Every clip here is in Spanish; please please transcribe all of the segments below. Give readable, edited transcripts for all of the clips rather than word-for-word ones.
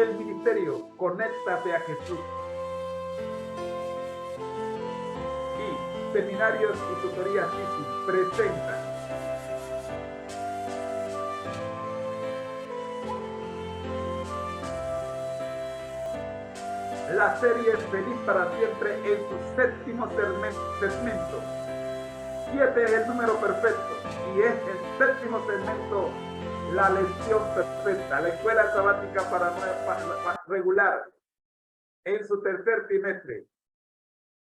el ministerio Conéctate a Jesús y Seminarios y Tutorías ISI presenta la serie Feliz para Siempre en su séptimo segmento. 7 es el número perfecto y es el séptimo segmento, la lección perfecta, la escuela sabática para regular en su tercer trimestre.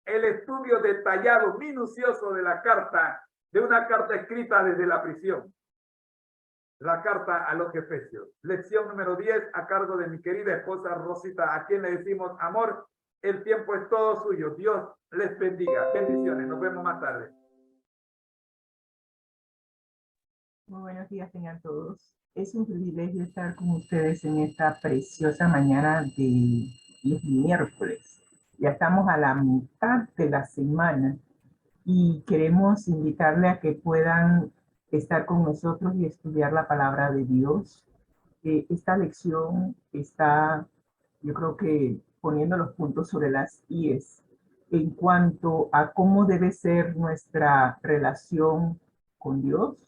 El estudio detallado, minucioso de la carta, de una carta escrita desde la prisión. La carta a los Efesios. Lección número 10 a cargo de mi querida esposa Rosita, a quien le decimos, amor, el tiempo es todo suyo. Dios les bendiga. Bendiciones. Nos vemos más tarde. Muy buenos días tengan todos. Es un privilegio estar con ustedes en esta preciosa mañana de los miércoles. Ya estamos a la mitad de la semana y queremos invitarle a que puedan estar con nosotros y estudiar la palabra de Dios. Esta lección está, yo creo que poniendo los puntos sobre las íes en cuanto a cómo debe ser nuestra relación con Dios,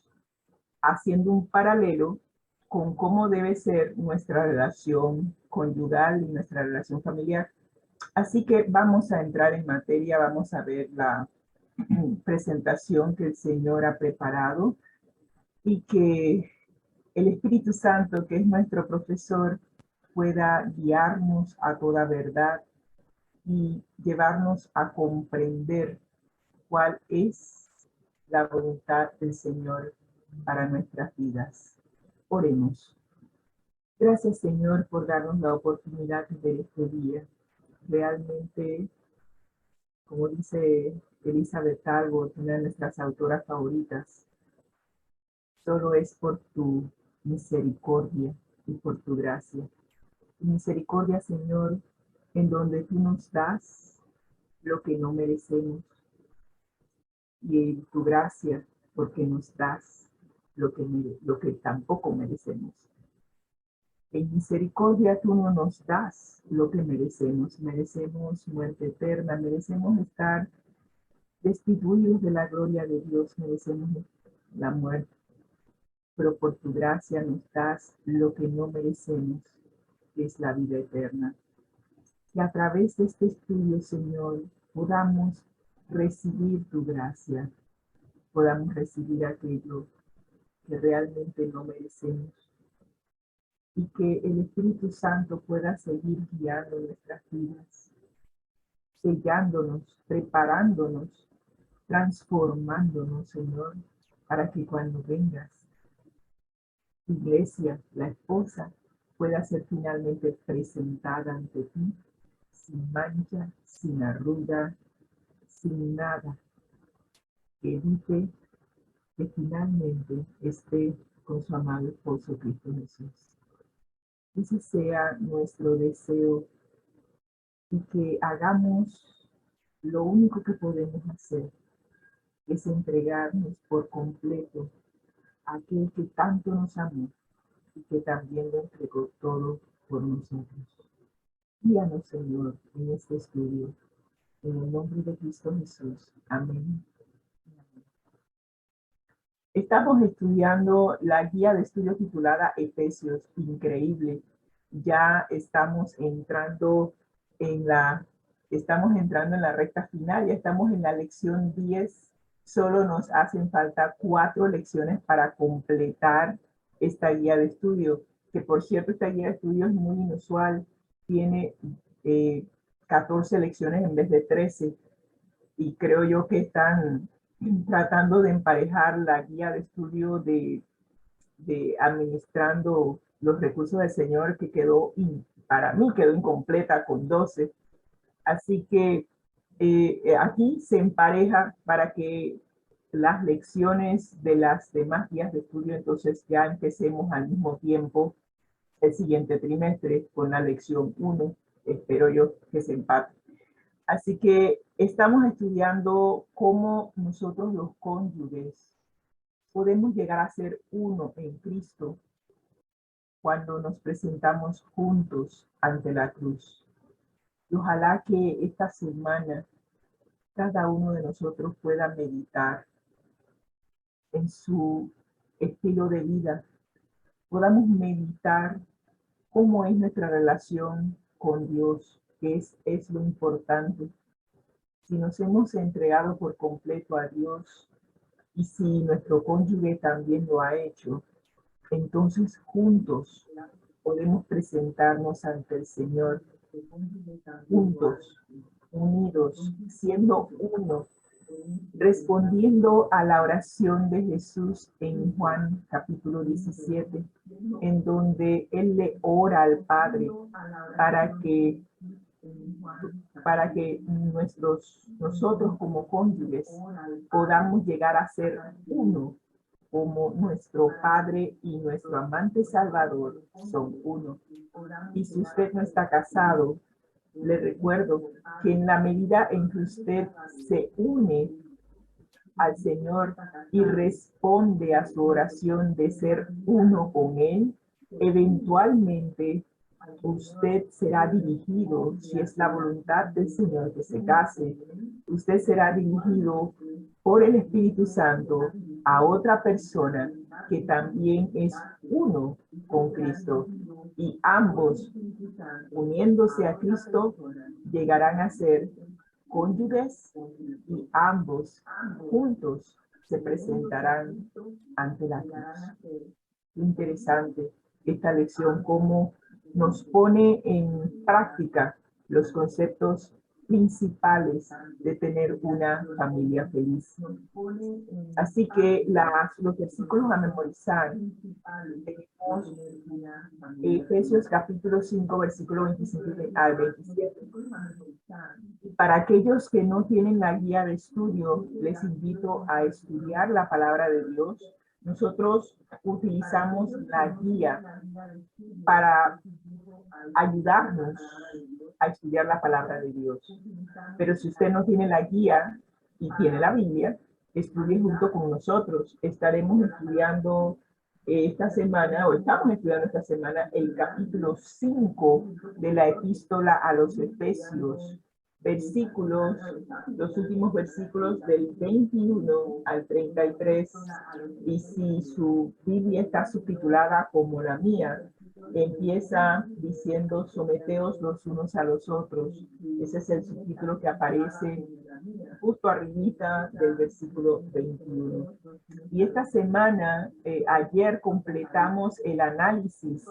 haciendo un paralelo con cómo debe ser nuestra relación conyugal y nuestra relación familiar. Así que vamos a entrar en materia, vamos a ver la presentación que el Señor ha preparado y que el Espíritu Santo, que es nuestro profesor, pueda guiarnos a toda verdad y llevarnos a comprender cuál es la voluntad del Señor para nuestras vidas. Oremos. Gracias, Señor, por darnos la oportunidad de ver este día. Realmente, como dice Elizabeth Talbot, una de nuestras autoras favoritas, solo es por tu misericordia y por tu gracia. Tu misericordia, Señor, en donde tú nos das lo que no merecemos, y en tu gracia, porque nos das lo que tampoco merecemos. En misericordia tú no nos das lo que merecemos. Merecemos muerte eterna, merecemos estar destituidos de la gloria de Dios, merecemos la muerte. Pero por tu gracia nos das lo que no merecemos, que es la vida eterna. Y a través de este estudio, Señor, podamos recibir tu gracia, podamos recibir aquello que realmente no merecemos, y que el Espíritu Santo pueda seguir guiando nuestras vidas, sellándonos, preparándonos, transformándonos, Señor, para que cuando vengas, tu iglesia, la esposa, pueda ser finalmente presentada ante ti, sin mancha, sin arruga, sin nada, que evite que finalmente esté con su amado esposo Cristo Jesús. Ese sea nuestro deseo y que hagamos lo único que podemos hacer, es entregarnos por completo a aquel que tanto nos amó y que también lo entregó todo por nosotros. Guíanos, Señor, en este estudio. En el nombre de Cristo Jesús. Amén. Estamos estudiando la guía de estudio titulada Efesios. Increíble. Ya estamos entrando en la recta final, ya estamos en la lección 10. Solo nos hacen falta 4 lecciones para completar esta guía de estudio, que por cierto esta guía de estudio es muy inusual, tiene 14 lecciones en vez de 13, y creo yo que están tratando de emparejar la guía de estudio de administrando los recursos del Señor, que para mí quedó incompleta con 12. Así que aquí se empareja para que las lecciones de las demás guías de estudio entonces ya empecemos al mismo tiempo el siguiente trimestre con la lección 1. Espero yo que se empate. Así que estamos estudiando cómo nosotros los cónyuges podemos llegar a ser uno en Cristo cuando nos presentamos juntos ante la cruz. Y ojalá que esta semana cada uno de nosotros pueda meditar en su estilo de vida. Podamos meditar cómo es nuestra relación con Dios, que es lo importante. Si nos hemos entregado por completo a Dios y si nuestro cónyuge también lo ha hecho, entonces juntos podemos presentarnos ante el Señor, juntos, unidos, siendo uno, respondiendo a la oración de Jesús en Juan capítulo 17, en donde Él le ora al Padre para que nosotros como cónyuges podamos llegar a ser uno, como nuestro Padre y nuestro amante Salvador son uno. Y si usted no está casado, le recuerdo que en la medida en que usted se une al Señor y responde a su oración de ser uno con Él, eventualmente usted será dirigido, si es la voluntad del Señor que se case, usted será dirigido por el Espíritu Santo a otra persona que también es uno con Cristo. Y ambos, uniéndose a Cristo, llegarán a ser cónyuges y ambos juntos se presentarán ante la cruz. Interesante esta lección, cómo nos pone en práctica los conceptos principales de tener una familia feliz. Así que los versículos a memorizar tenemos Efesios capítulo 5, versículo 25 al 27. Para aquellos que no tienen la guía de estudio, les invito a estudiar la palabra de Dios. Nosotros utilizamos la guía para ayudarnos a estudiar la palabra de Dios. Pero si usted no tiene la guía y tiene la Biblia, estudie junto con nosotros. Estaremos estudiando esta semana, o estamos estudiando esta semana, el capítulo 5 de la epístola a los Efesios. Versículos, los últimos versículos del 21 al 33, y si su Biblia está subtitulada como la mía, empieza diciendo someteos los unos a los otros. Ese es el subtítulo que aparece justo arribita del versículo 21. Y esta semana, ayer completamos el análisis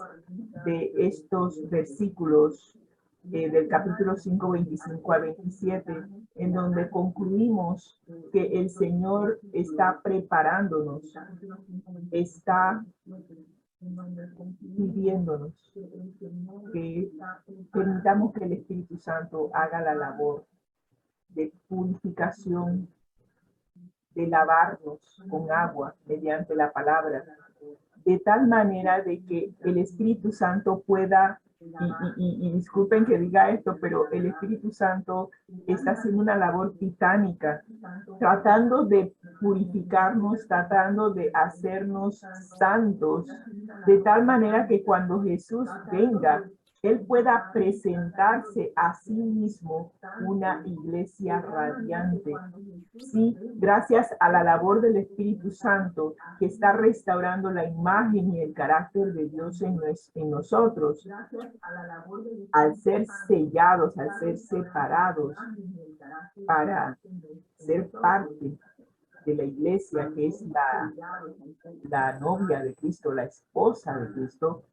de estos versículos del capítulo 5, 25 a 27, en donde concluimos que el Señor está preparándonos, está pidiéndonos que permitamos que el Espíritu Santo haga la labor de purificación, de lavarnos con agua mediante la palabra, de tal manera de que el Espíritu Santo pueda, y disculpen que diga esto, pero el Espíritu Santo está haciendo una labor titánica, tratando de purificarnos, tratando de hacernos santos, de tal manera que cuando Jesús venga, Él pueda presentarse a sí mismo una iglesia radiante. Sí, gracias a la labor del Espíritu Santo que está restaurando la imagen y el carácter de Dios en nosotros, al ser sellados, al ser separados para ser parte de la iglesia, que es la novia de Cristo, la esposa de Cristo.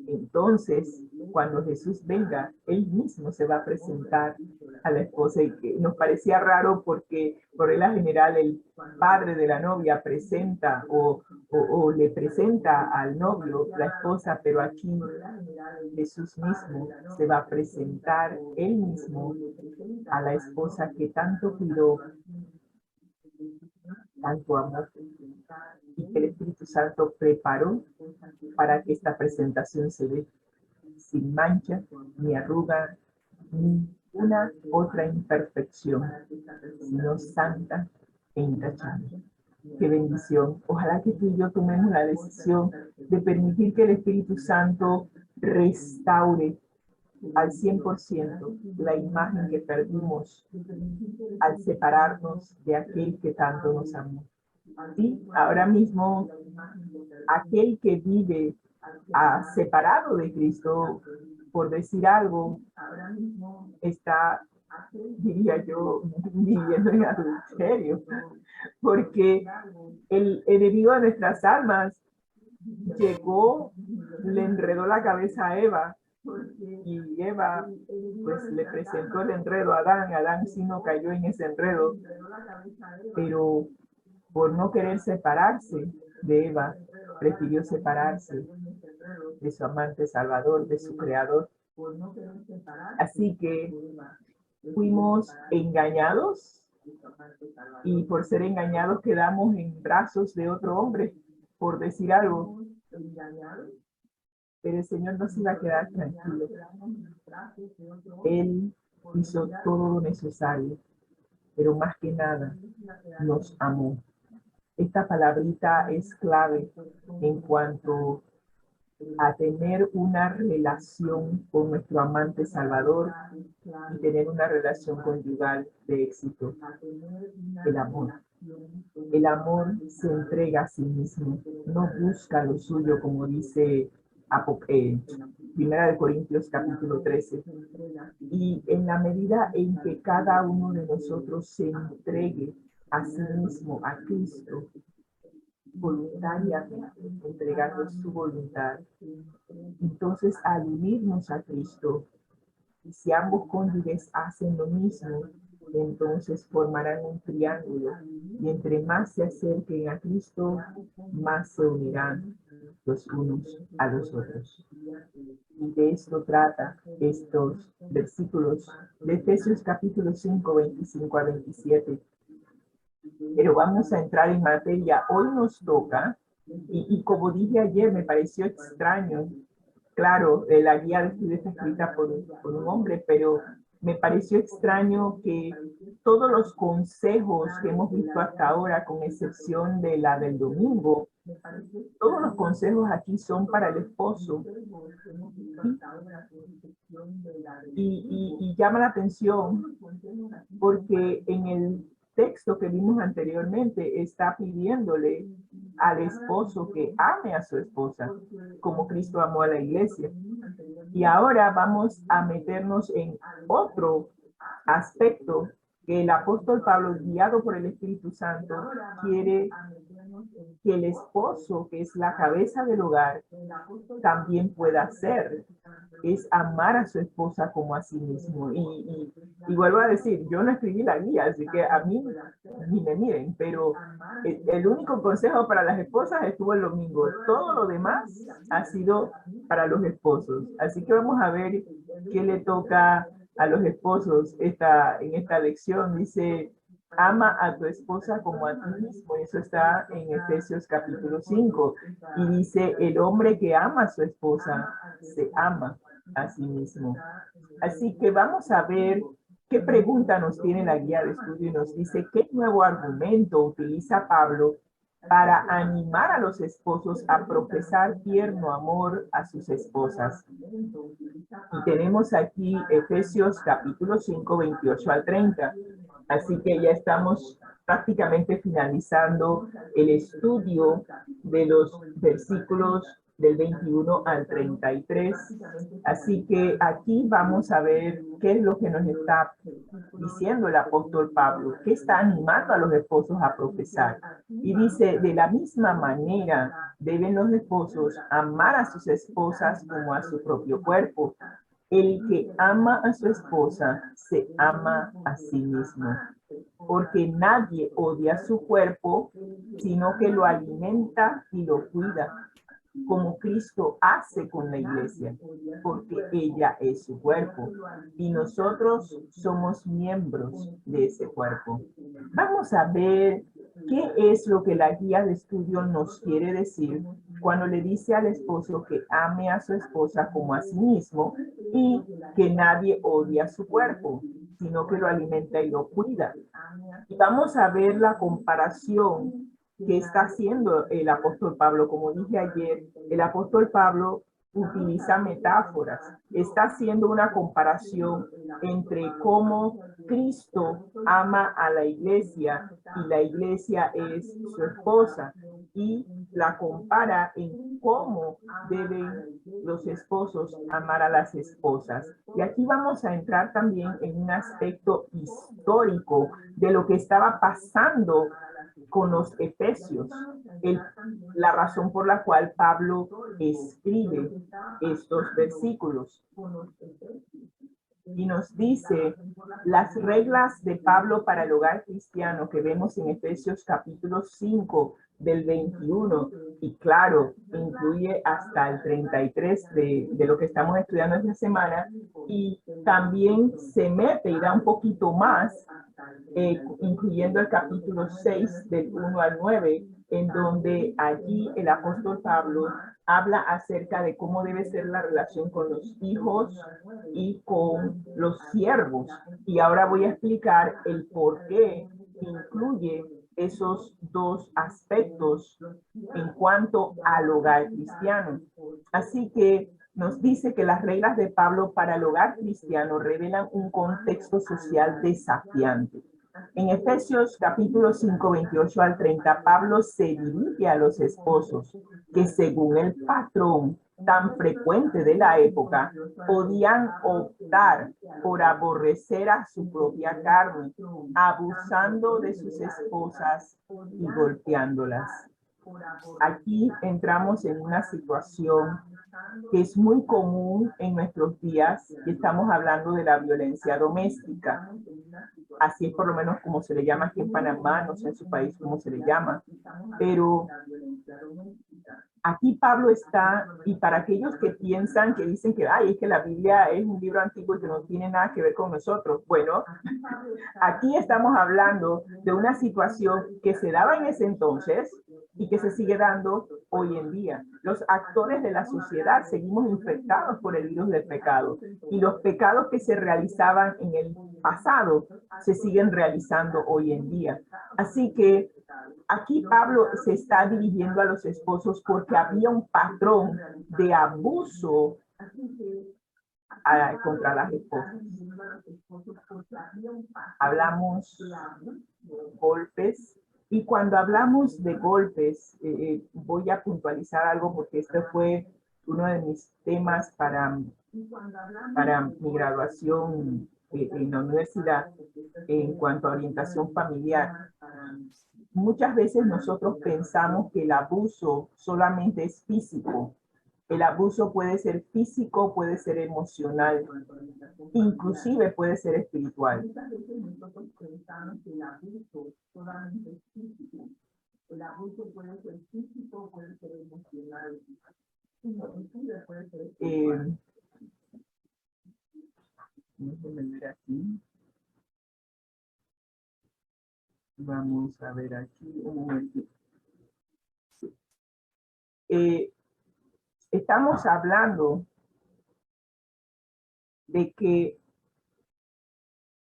Entonces, cuando Jesús venga, Él mismo se va a presentar a la esposa, y que nos parecía raro porque por regla general el padre de la novia presenta o le presenta al novio la esposa, pero aquí Jesús mismo se va a presentar Él mismo a la esposa que tanto cuidó, tanto amor, y que el Espíritu Santo preparó para que esta presentación se dé sin mancha, ni arruga, ni una otra imperfección, sino santa e intachable. Qué bendición. Ojalá que tú y yo tomemos la decisión de permitir que el Espíritu Santo restaure al 100% la imagen que perdimos al separarnos de aquel que tanto nos amó. Sí, ahora mismo aquel que vive separado de Cristo, por decir algo, está, diría yo, viviendo en adulterio, porque el enemigo de nuestras almas llegó, le enredó la cabeza a Eva, y Eva pues le presentó el enredo a Adán. Adán sí no cayó en ese enredo, pero por no querer separarse de Eva, prefirió separarse de su amante salvador, de su creador. Así que fuimos engañados, y por ser engañados quedamos en brazos de otro hombre, por decir algo. Pero el Señor no se iba a quedar tranquilo. Él hizo todo lo necesario, pero más que nada nos amó. Esta palabrita es clave en cuanto a tener una relación con nuestro amante Salvador y tener una relación conyugal de éxito. El amor. El amor se entrega a sí mismo, no busca lo suyo, como dice Primera de Corintios capítulo 13. Y en la medida en que cada uno de nosotros se entregue a sí mismo, a Cristo, voluntariamente, entregando su voluntad, entonces al unirnos a Cristo, y si ambos cónyuges hacen lo mismo, entonces formarán un triángulo, y entre más se acerquen a Cristo, más se unirán los unos a los otros. Y de esto trata estos versículos de Efesios capítulo 5, 25 a 27. Pero vamos a entrar en materia. Hoy nos toca, y como dije ayer, me pareció extraño. Claro, la guía de estudio está escrita por un hombre, pero me pareció extraño que todos los consejos que hemos visto hasta ahora, con excepción de la del domingo, todos los consejos aquí son para el esposo. Y llama la atención porque en el texto que vimos anteriormente está pidiéndole al esposo que ame a su esposa como Cristo amó a la iglesia. Y ahora vamos a meternos en otro aspecto que el apóstol Pablo, guiado por el Espíritu Santo, quiere que el esposo, que es la cabeza del hogar, también pueda hacer. Es amar a su esposa como a sí mismo. Y vuelvo a decir, yo no escribí la guía, así que a mí ni me miren, pero el único consejo para las esposas estuvo el domingo. Todo lo demás ha sido para los esposos. Así que vamos a ver qué le toca a los esposos en esta lección. Dice, ama a tu esposa como a ti mismo. Eso está en Efesios capítulo 5. Y dice, el hombre que ama a su esposa se ama a sí mismo. Así que vamos a ver qué pregunta nos tiene la guía de estudio, y nos dice qué nuevo argumento utiliza Pablo para animar a los esposos a profesar tierno amor a sus esposas. Y tenemos aquí Efesios capítulo 5, 28 al 30. Así que ya estamos prácticamente finalizando el estudio de los versículos del 21 al 33. Así que aquí vamos a ver qué es lo que nos está diciendo el apóstol Pablo, qué está animando a los esposos a profesar. Y dice, de la misma manera deben los esposos amar a sus esposas como a su propio cuerpo. El que ama a su esposa se ama a sí mismo, porque nadie odia su cuerpo, sino que lo alimenta y lo cuida, como Cristo hace con la iglesia, porque ella es su cuerpo y nosotros somos miembros de ese cuerpo. Vamos a ver qué es lo que la guía de estudio nos quiere decir cuando le dice al esposo que ame a su esposa como a sí mismo y que nadie odia su cuerpo, sino que lo alimenta y lo cuida. Y vamos a ver la comparación ¿qué está haciendo el apóstol Pablo? Como dije ayer, el apóstol Pablo utiliza metáforas, está haciendo una comparación entre cómo Cristo ama a la iglesia y la iglesia es su esposa, y la compara en cómo deben los esposos amar a las esposas. Y aquí vamos a entrar también en un aspecto histórico de lo que estaba pasando con los efesios, la razón por la cual Pablo escribe estos versículos. Y nos dice las reglas de Pablo para el hogar cristiano que vemos en Efesios capítulo 5 del 21, y claro, incluye hasta el 33 de lo que estamos estudiando esta semana, y también se mete y da un poquito más, incluyendo el capítulo 6 del 1 al 9, en donde allí el apóstol Pablo habla acerca de cómo debe ser la relación con los hijos y con los siervos. Y ahora voy a explicar el por qué incluye esos dos aspectos en cuanto al hogar cristiano. Así que nos dice que las reglas de Pablo para el hogar cristiano revelan un contexto social desafiante. En Efesios capítulo 5, 28 al 30, Pablo se dirige a los esposos que según el patrón tan frecuente de la época, podían optar por aborrecer a su propia carne, abusando de sus esposas y golpeándolas. Aquí entramos en una situación que es muy común en nuestros días y estamos hablando de la violencia doméstica. Así es por lo menos como se le llama aquí en Panamá, no sé en su país cómo se le llama, pero aquí Pablo está, y para aquellos que piensan, que dicen que, ay, es que la Biblia es un libro antiguo y que no tiene nada que ver con nosotros. Bueno, aquí estamos hablando de una situación que se daba en ese entonces y que se sigue dando hoy en día. Los actores de la sociedad seguimos infectados por el virus del pecado, y los pecados que se realizaban en el pasado se siguen realizando hoy en día. Así que aquí Pablo se está dirigiendo a los esposos porque había un patrón de abuso contra las esposas. Hablamos golpes, y cuando hablamos de golpes, voy a puntualizar algo porque este fue uno de mis temas para mi graduación en la universidad en cuanto a orientación familiar. Muchas veces nosotros pensamos que el abuso solamente es físico. El abuso puede ser físico, puede ser emocional, inclusive puede ser espiritual. El abuso puede ser físico, puede ser emocional, inclusive puede ser espiritual. Déjenme ver aquí. Vamos a ver aquí un momentito. Estamos hablando de que,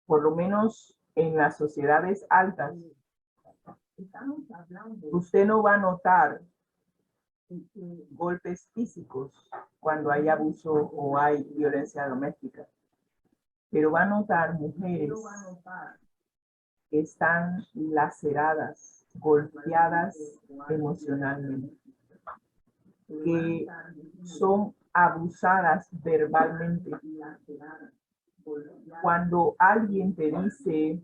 por lo menos en las sociedades altas, usted no va a notar golpes físicos cuando hay abuso o hay violencia doméstica, pero va a notar mujeres que están laceradas, golpeadas emocionalmente, que son abusadas verbalmente. Cuando alguien te dice,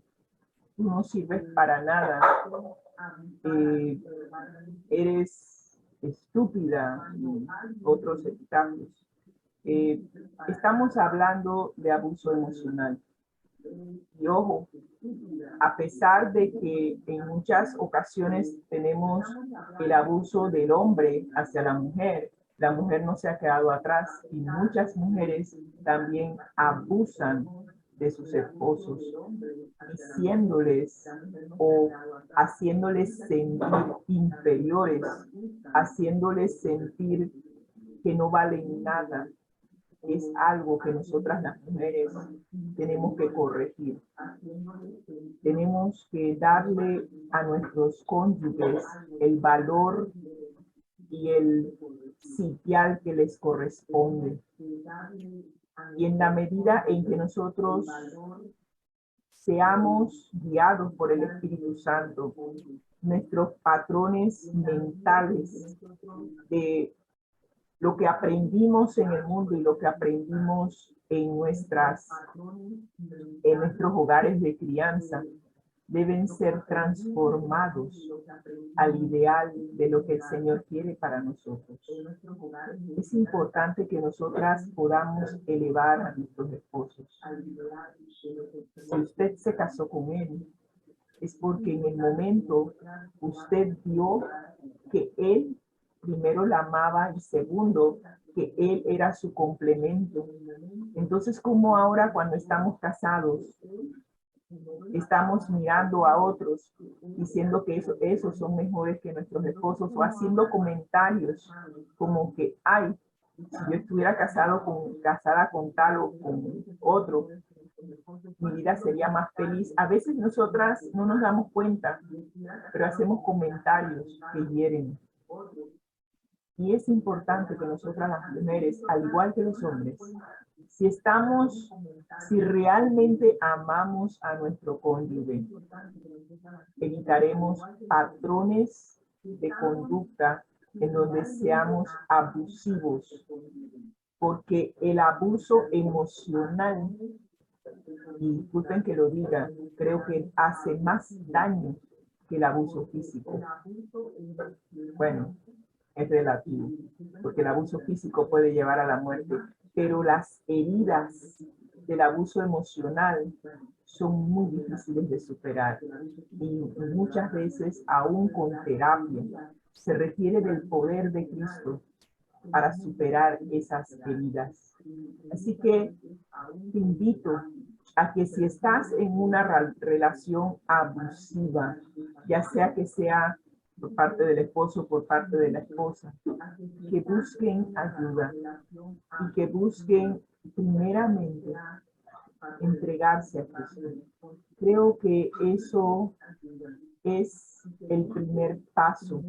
tú no sirves para nada, eres estúpida, y otros epitafios. Estamos hablando de abuso emocional. Y ojo, a pesar de que en muchas ocasiones tenemos el abuso del hombre hacia la mujer no se ha quedado atrás, y muchas mujeres también abusan de sus esposos, diciéndoles o haciéndoles sentir inferiores, haciéndoles sentir que no valen nada. Es algo que nosotras las mujeres tenemos que corregir. Tenemos que darle a nuestros cónyuges el valor y el sitial que les corresponde. Y en la medida en que nosotros seamos guiados por el Espíritu Santo, nuestros patrones mentales de lo que aprendimos en el mundo y lo que aprendimos en nuestros hogares de crianza deben ser transformados al ideal de lo que el Señor quiere para nosotros. Es importante que nosotras podamos elevar a nuestros esposos. Si usted se casó con él, es porque en el momento usted vio que él primero la amaba y segundo, que él era su complemento. Entonces, como ahora cuando estamos casados, estamos mirando a otros diciendo que esos son mejores que nuestros esposos o haciendo comentarios como que, ay, si yo estuviera casada con tal o con otro, mi vida sería más feliz. A veces nosotras no nos damos cuenta, pero hacemos comentarios que hieren. Y es importante que nosotras las mujeres, al igual que los hombres, si realmente amamos a nuestro cónyuge, evitaremos patrones de conducta en donde seamos abusivos, porque el abuso emocional, y disculpen que lo diga, creo que hace más daño que el abuso físico. Bueno, es relativo, porque el abuso físico puede llevar a la muerte, pero las heridas del abuso emocional son muy difíciles de superar y muchas veces aún con terapia se requiere del poder de Cristo para superar esas heridas. Así que te invito a que si estás en una relación abusiva, ya sea que sea por parte del esposo o por parte de la esposa, que busquen ayuda y que busquen primeramente entregarse a Cristo. Creo que eso es el primer paso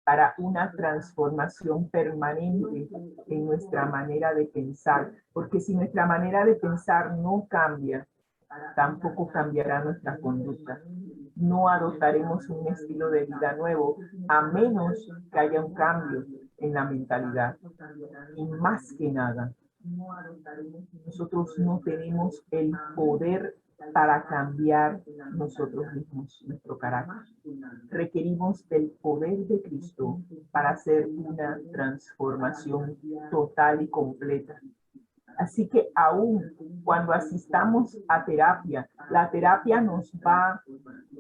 para una transformación permanente en nuestra manera de pensar, porque si nuestra manera de pensar no cambia, tampoco cambiará nuestra conducta. No adoptaremos un estilo de vida nuevo, a menos que haya un cambio en la mentalidad. Y más que nada, nosotros no tenemos el poder para cambiar nosotros mismos, nuestro carácter. Requerimos del poder de Cristo para hacer una transformación total y completa. Así que aún cuando asistamos a terapia, la terapia nos va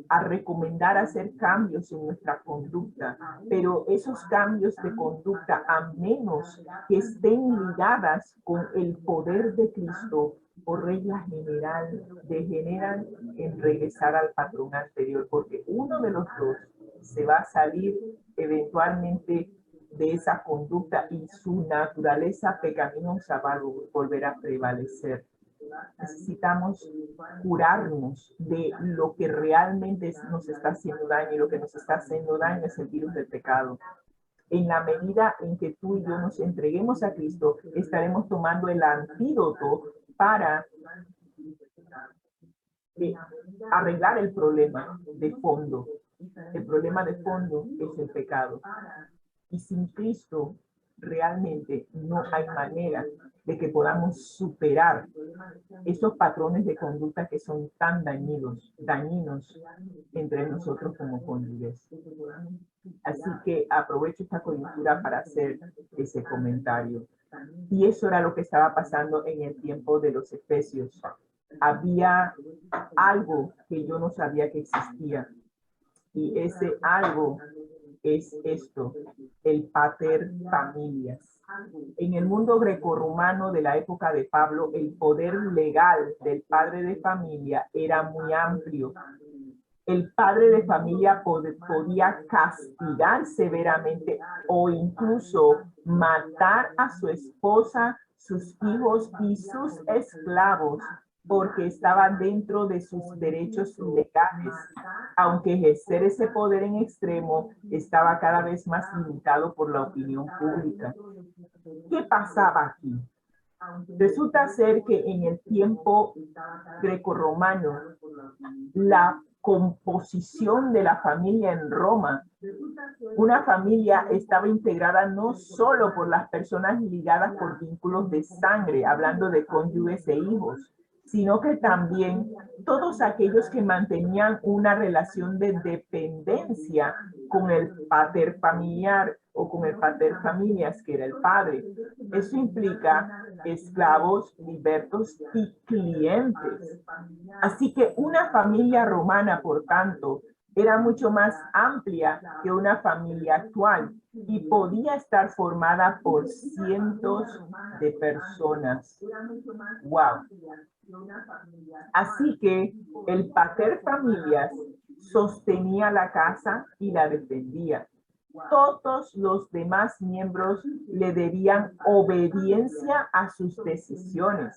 a recomendar hacer cambios en nuestra conducta, pero esos cambios de conducta, a menos que estén ligadas con el poder de Cristo, por regla general, degeneran en regresar al patrón anterior, porque uno de los dos se va a salir eventualmente de esa conducta y su naturaleza pecaminosa va a volver a prevalecer. Necesitamos curarnos de lo que realmente nos está haciendo daño, y lo que nos está haciendo daño es el virus del pecado. En la medida en que tú y yo nos entreguemos a Cristo, estaremos tomando el antídoto para arreglar el problema de fondo. El problema de fondo es el pecado. Y sin Cristo, realmente no hay manera de que podamos superar esos patrones de conducta que son tan dañinos entre nosotros como cónyuges. Así que aprovecho esta coyuntura para hacer ese comentario. Y eso era lo que estaba pasando en el tiempo de los Efesios. Había algo que yo no sabía que existía. Y ese algo es esto, el pater familias. En el mundo grecorromano de la época de Pablo, el poder legal del padre de familia era muy amplio. El padre de familia podía castigar severamente o incluso matar a su esposa, sus hijos y sus esclavos porque estaban dentro de sus derechos legales, aunque ejercer ese poder en extremo estaba cada vez más limitado por la opinión pública. ¿Qué pasaba aquí? Resulta ser que en el tiempo grecorromano, la composición de la familia en Roma, una familia estaba integrada no solo por las personas ligadas por vínculos de sangre, hablando de cónyuges e hijos, sino que también todos aquellos que mantenían una relación de dependencia con el pater familiar o con el pater familias, que era el padre. Eso implica esclavos, libertos y clientes. Así que una familia romana, por tanto, era mucho más amplia que una familia actual y podía estar formada por cientos de personas. ¡Wow! Así que el pater familias sostenía la casa y la defendía. Todos los demás miembros le debían obediencia a sus decisiones.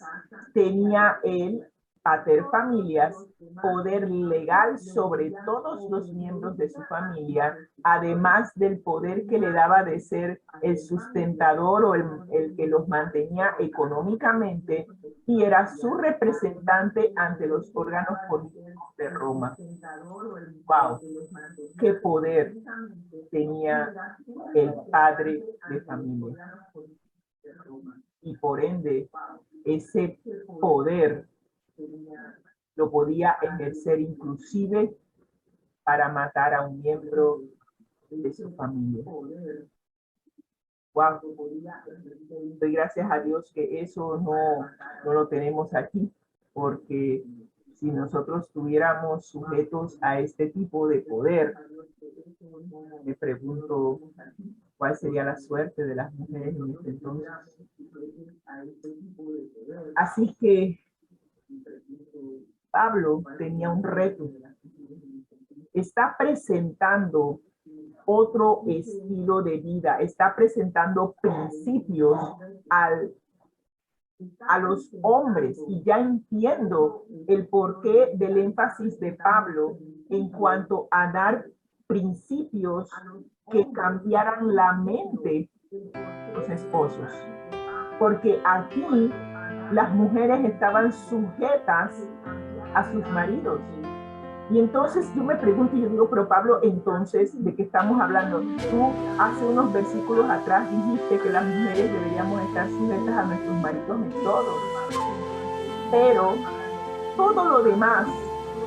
Tenía él, pater familias, poder legal sobre todos los miembros de su familia, además del poder que le daba de ser el sustentador o el que los mantenía económicamente, y era su representante ante los órganos políticos de Roma. ¡Wow! ¡Qué poder tenía el padre de familia! Y por ende, ese poder lo podía ejercer inclusive para matar a un miembro de su familia. Wow. Doy gracias a Dios que eso no lo tenemos aquí, porque si nosotros estuviéramos sujetos a este tipo de poder, me pregunto cuál sería la suerte de las mujeres en este entonces. Así que Pablo tenía un reto. Está presentando otro estilo de vida, está presentando principios a los hombres, y ya entiendo el porqué del énfasis de Pablo en cuanto a dar principios que cambiaran la mente de los esposos, porque aquí las mujeres estaban sujetas a sus maridos. Y entonces yo me pregunto, y yo digo, pero Pablo, entonces, ¿de qué estamos hablando? Tú hace unos versículos atrás dijiste que las mujeres deberíamos estar sujetas a nuestros maridos en todo. Pero todo lo demás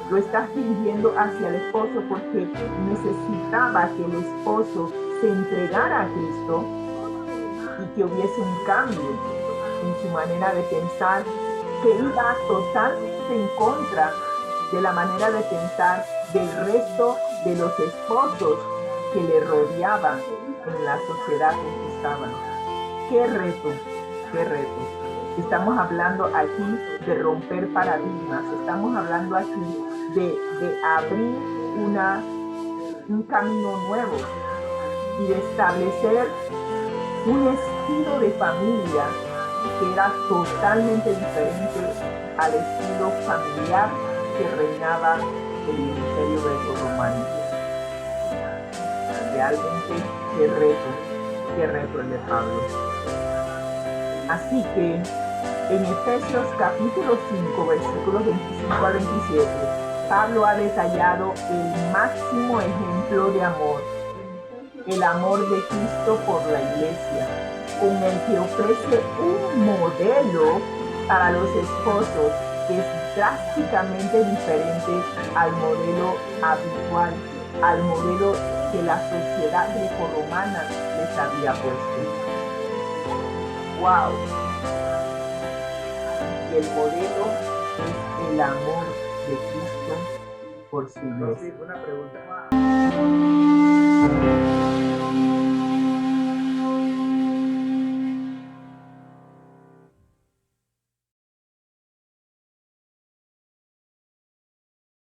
lo estás dirigiendo hacia el esposo, porque necesitaba que el esposo se entregara a Cristo y que hubiese un cambio en su manera de pensar que iba totalmente en contra de la manera de pensar del resto de los esposos que le rodeaban en la sociedad en que estaban. ¡Qué reto! ¡Qué reto! Estamos hablando aquí de romper paradigmas, estamos hablando aquí de abrir un camino nuevo y de establecer un estilo de familia que era totalmente diferente al estilo familiar que reinaba el imperio greco-romano. Realmente, qué reto el de Pablo. Así que, en Efesios capítulo 5, versículos 25 al 27, Pablo ha detallado el máximo ejemplo de amor, el amor de Cristo por la iglesia, con el que ofrece un modelo para los esposos que es drásticamente diferente al modelo habitual, al modelo que la sociedad grecorromana les había puesto. ¡Wow! Y el modelo es el amor de Cristo por su iglesia. Una pregunta.